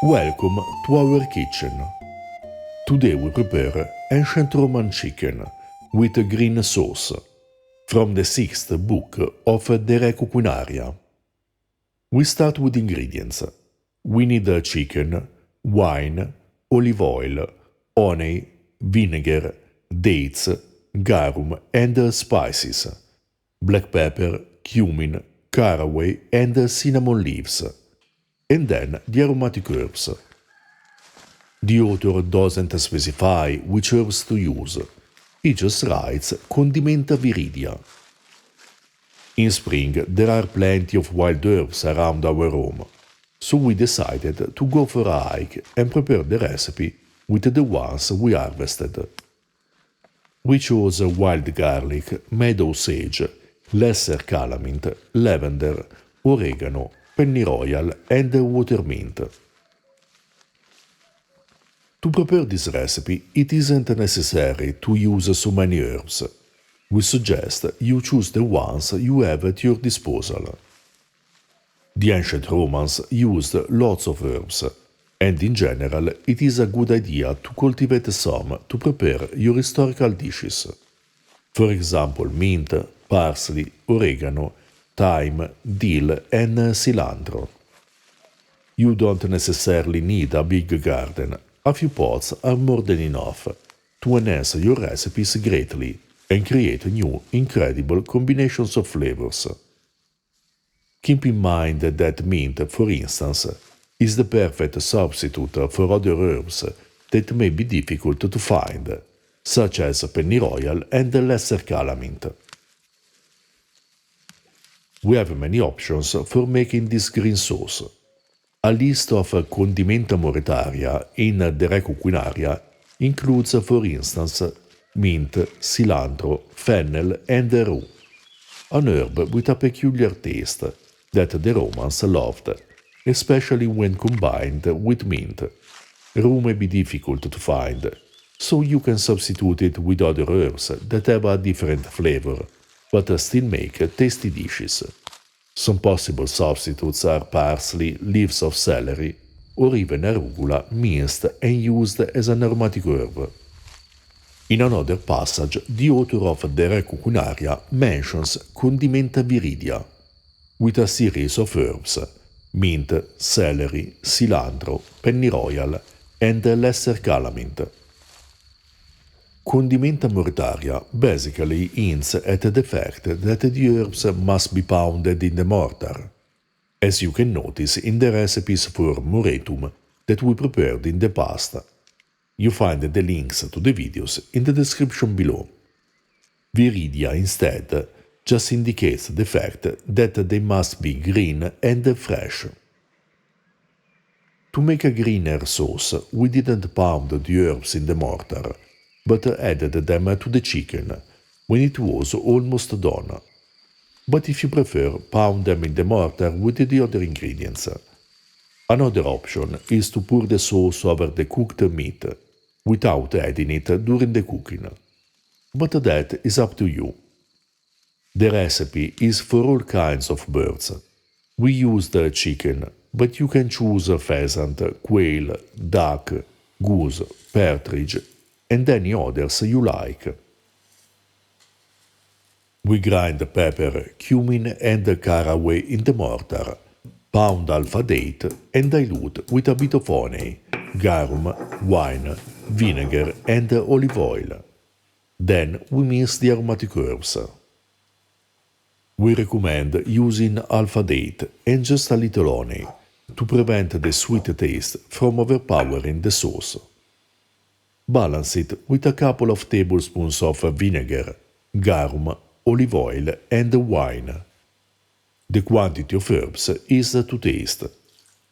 Welcome to our kitchen. Today we prepare ancient Roman chicken with a green sauce from the 6th book of De Re Cucinaria. We start with ingredients. We need chicken, wine, olive oil, honey, vinegar, dates, garum and spices, black pepper, cumin, caraway and cinnamon leaves, and then the aromatic herbs. The author doesn't specify which herbs to use. He just writes condimenta viridia. In spring, there are plenty of wild herbs around our home, so we decided to go for a hike and prepare the recipe with the ones we harvested. We chose wild garlic, meadow sage, lesser calamint, lavender, oregano, pennyroyal and watermint. To prepare this recipe, it isn't necessary to use so many herbs. We suggest you choose the ones you have at your disposal. The ancient Romans used lots of herbs, and in general it is a good idea to cultivate some to prepare your historical dishes. For example, mint, parsley, oregano, thyme, dill and cilantro. You don't necessarily need a big garden. A few pots are more than enough to enhance your recipes greatly and create new, incredible combinations of flavors. Keep in mind that mint, for instance, is the perfect substitute for other herbs that may be difficult to find, such as pennyroyal and lesser calamint. We have many options for making this green sauce. A list of condimenta moretaria in De Re Cucinaria includes, for instance, mint, cilantro, fennel and rue, an herb with a peculiar taste that the Romans loved, especially when combined with mint. Rue may be difficult to find, so you can substitute it with other herbs that have a different flavor, but still make tasty dishes. Some possible substitutes are parsley, leaves of celery, or even arugula minced and used as an aromatic herb. In another passage, the author of De Re Cucinaria mentions condimenta viridia, with a series of herbs, mint, celery, cilantro, pennyroyal, and lesser calamint. Condimenta mortaria basically hints at the fact that the herbs must be pounded in the mortar, as you can notice in the recipes for moretum that we prepared in the past. You find the links to the videos in the description below. Viridia instead just indicates the fact that they must be green and fresh. To make a greener sauce, we didn't pound the herbs in the mortar, but added them to the chicken when it was almost done. But if you prefer, pound them in the mortar with the other ingredients. Another option is to pour the sauce over the cooked meat, without adding it during the cooking. But that is up to you. The recipe is for all kinds of birds. We used chicken, but you can choose pheasant, quail, duck, goose, partridge, and any others you like. We grind pepper, cumin and caraway in the mortar, pound alpha date and dilute with a bit of honey, garum, wine, vinegar and olive oil. Then we mix the aromatic herbs. We recommend using alpha date and just a little honey to prevent the sweet taste from overpowering the sauce. Balance it with a couple of tablespoons of vinegar, garum, olive oil and wine. The quantity of herbs is to taste,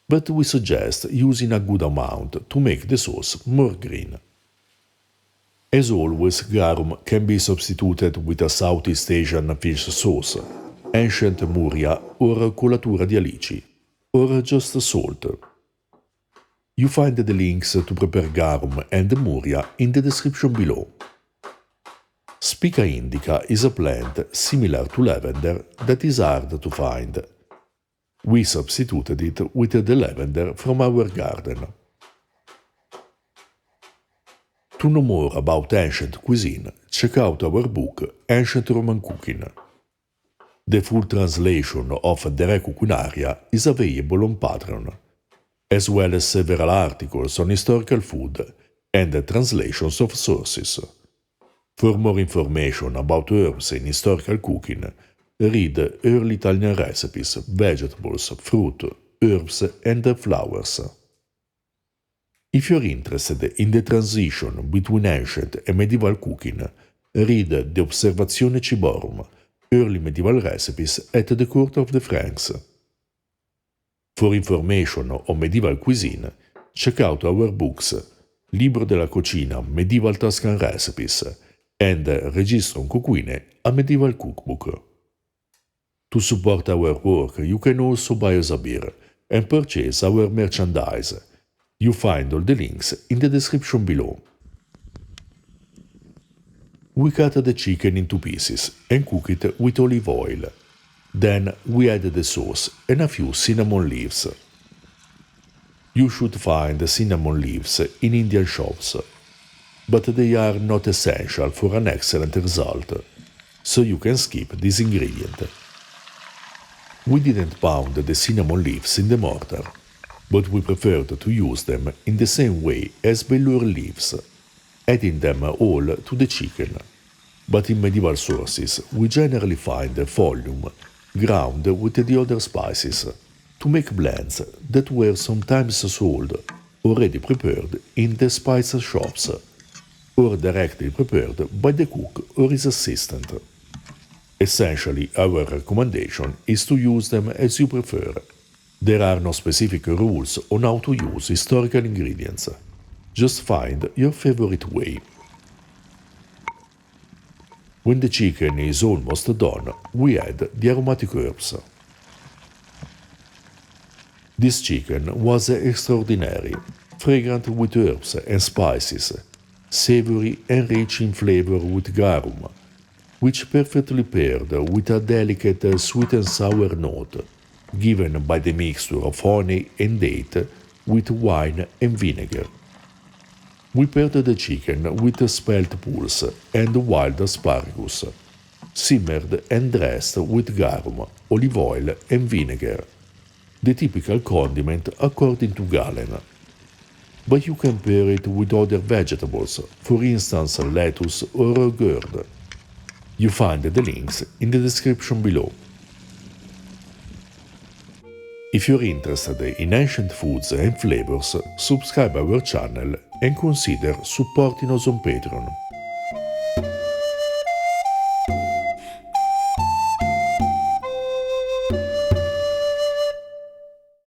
but we suggest using a good amount to make the sauce more green. As always, garum can be substituted with a Southeast Asian fish sauce, ancient muria or colatura di alici, or just salt. You find the links to prepare garum and muria in the description below. Spica indica is a plant similar to lavender that is hard to find. We substituted it with the lavender from our garden. To know more about ancient cuisine, check out our book Ancient Roman Cooking. The full translation of De Re Cucinaria is available on Patreon, as well as several articles on historical food and translations of sources. For more information about herbs in historical cooking, read Early Italian Recipes, Vegetables, Fruit, Herbs and Flowers. If you're interested in the transition between ancient and medieval cooking, read De Observatione Ciborum, Early Medieval Recipes at the Court of the Franks. For information on medieval cuisine, check out our books Libro della Cucina, Medieval Tuscan Recipes, and Registrum Cucuine, a Medieval Cookbook. To support our work, you can also buy us a beer and purchase our merchandise. You find all the links in the description below. We cut the chicken into pieces and cook it with olive oil. Then we add the sauce and a few cinnamon leaves. You should find cinnamon leaves in Indian shops, but they are not essential for an excellent result, so you can skip this ingredient. We didn't pound the cinnamon leaves in the mortar, but we preferred to use them in the same way as velour leaves, adding them all to the chicken. But in medieval sources, we generally find volume ground with the other spices to make blends that were sometimes sold already prepared in the spice shops or directly prepared by the cook or his assistant. Essentially, our recommendation is to use them as you prefer. There are no specific rules on how to use historical ingredients. Just find your favorite way. When the chicken is almost done, we add the aromatic herbs. This chicken was extraordinary, fragrant with herbs and spices, savory and rich in flavor with garum, which perfectly paired with a delicate sweet and sour note, given by the mixture of honey and date with wine and vinegar. We paired the chicken with spelt pulse and wild asparagus, simmered and dressed with garum, olive oil and vinegar, the typical condiment according to Galen. But you can pair it with other vegetables, for instance lettuce or gourd. You find the links in the description below. If you're interested in ancient foods and flavors, subscribe our channel and consider supporting us on Patreon.